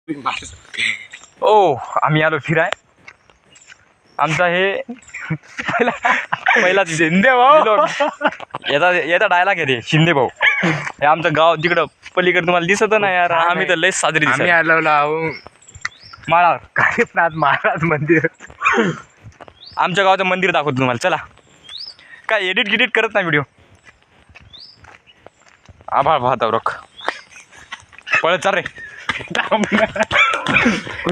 ओ आम्ही आलो फिराय. आमचा हे पहिला शिंदे भाऊ याचा डायलॉग आहे रे, शिंदे भाऊ. हे आमचं गाव तिकडं पलीकडे तुम्हाला दिसत ना यार. आम्ही तर लयच साजरी आम्ही आलो माळावर. काशीनाथ महाराज मंदिर. आमच्या गावाचं मंदिर दाखवतो तुम्हाला. चला. काय एडिट करत नाही व्हिडिओ. आभाळ पाहता रख पळत चाल रे.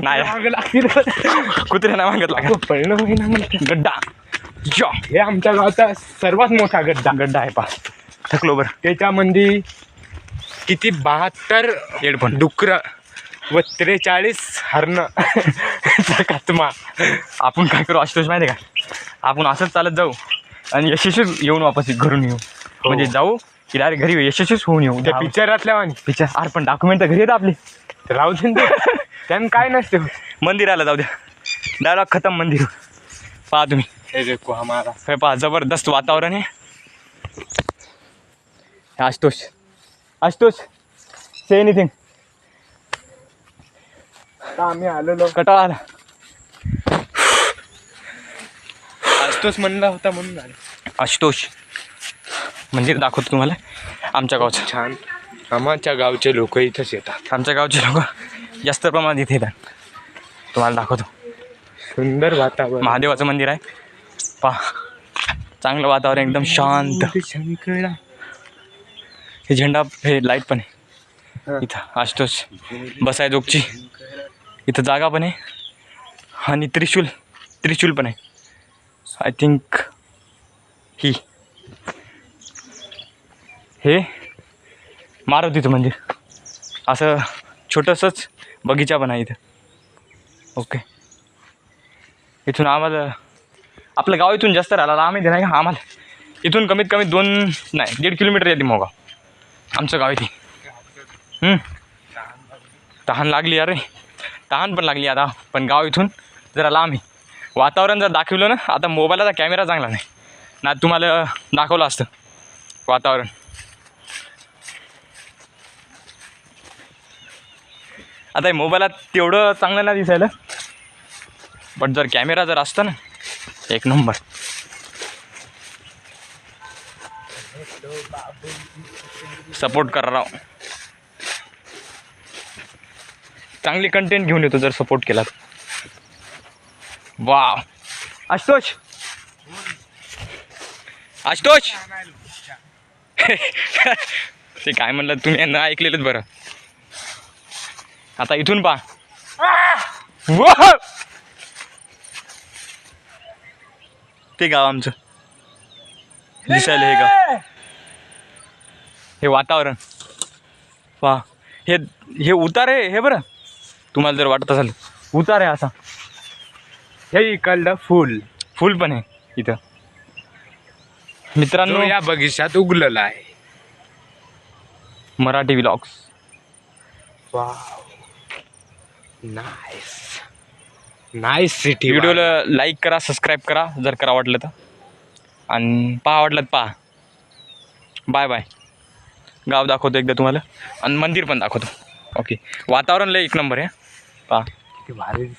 नाही कुत्र्या नाही मागत लागत. पळणं महिना गड्डा जो हे आमच्या गावचा सर्वात मोठा गड्डा आहे पा. थकलो बरं. त्याच्यामध्ये किती 72 हेडफोन डुकर व 43 हरण कातमा. आपण काय करू आशुतोष माहिती आहे का? आपण असंच चालत जाऊ आणि यशस्वीच येऊन वापस घरून येऊ. म्हणजे जाऊ की डायरेक्ट घरी यशस्वीच होऊन येऊ. त्या पिक्चरातल्या वाणी. पिक्चर अरे पण डॉक्युमेंट तर घरी येत आपली. राहू दे त्यानं काय नसते. मंदिराला जाऊ द्या. डायलॉग खतम. मंदिर पहा तुम्ही. हे देखो हमारा. हे पहा जबरदस्त वातावरण आहे. Ashutosh say anything. आम्ही आलेलो. कटाळा आला. आशुतोष म्हणला होता म्हणून आलो. आशुतोष मंदिर दाखवतो तुम्हाला आमच्या गावचं. छान. आमच्या गावचे लोक इथंच येतात. आमच्या गावचे लोक जास्त प्रमाणात इथे येतात. तुम्हाला दाखवतो. सुंदर वातावरण. महादेवाचं मंदिर आहे पहा. चांगलं वातावरण एकदम शांत. शंकरा. हे झेंडा हे लाईट पण आहे इथं. आशुतोष बसाय जोगची इथं जागा पण आहे आणि त्रिशूल पण आहे. आय थिंक हे मारुतीचं मंदिर. असं छोटंसंच बगीचा पण आहे इथं. ओके. इथून आम्हाला आपलं गाव इथून जास्त राहिला. आम्ही नाही का आम्हाला इथून कमीत कमी 1.5 किलोमीटर येते मोगाव आमचं गाव इथे. तहान लागली अरे. तहान पण लागली आता. पण गाव इथून जरा लांब आहे. वातावरण जर दाखवलं ना. आता मोबाईलचा कॅमेरा चांगला नाही ना. तुम्हाला दाखवलं असतं वातावरण. आता हे मोबाईलात तेवढं चांगलं नाही दिसायला. पण जर कॅमेरा जर असता ना एक नंबर. सपोर्ट करा राव. चांगली कंटेंट घेऊन येतो जर सपोर्ट केला. वाव आशुतोष ते काय म्हणलं तुम्ही यांना ऐकलेलंच बरं. आता इथून पहा. ते गाव आमचं दिसायला. हे गाव हे वातावरण पहा. हे उतार आहे हे बरं. तुम्हाला जर वाटत असेल उतार आहे असा. हे इकडलं फुल पण आहे इथं मित्रांनो. या बगीचात उगलेला आहे. मराठी व्लॉग्स. Nice city. व्हिडिओला लाईक करा, सबस्क्राईब करा जर करा वाटलं तर. आणि पहा वाटलं तर पहा. Bye bye. गाव दाखवतो एकदा तुम्हाला आणि मंदिर पण दाखवतो. ओके. वातावरण लय एक नंबर आहे पहा. भारी.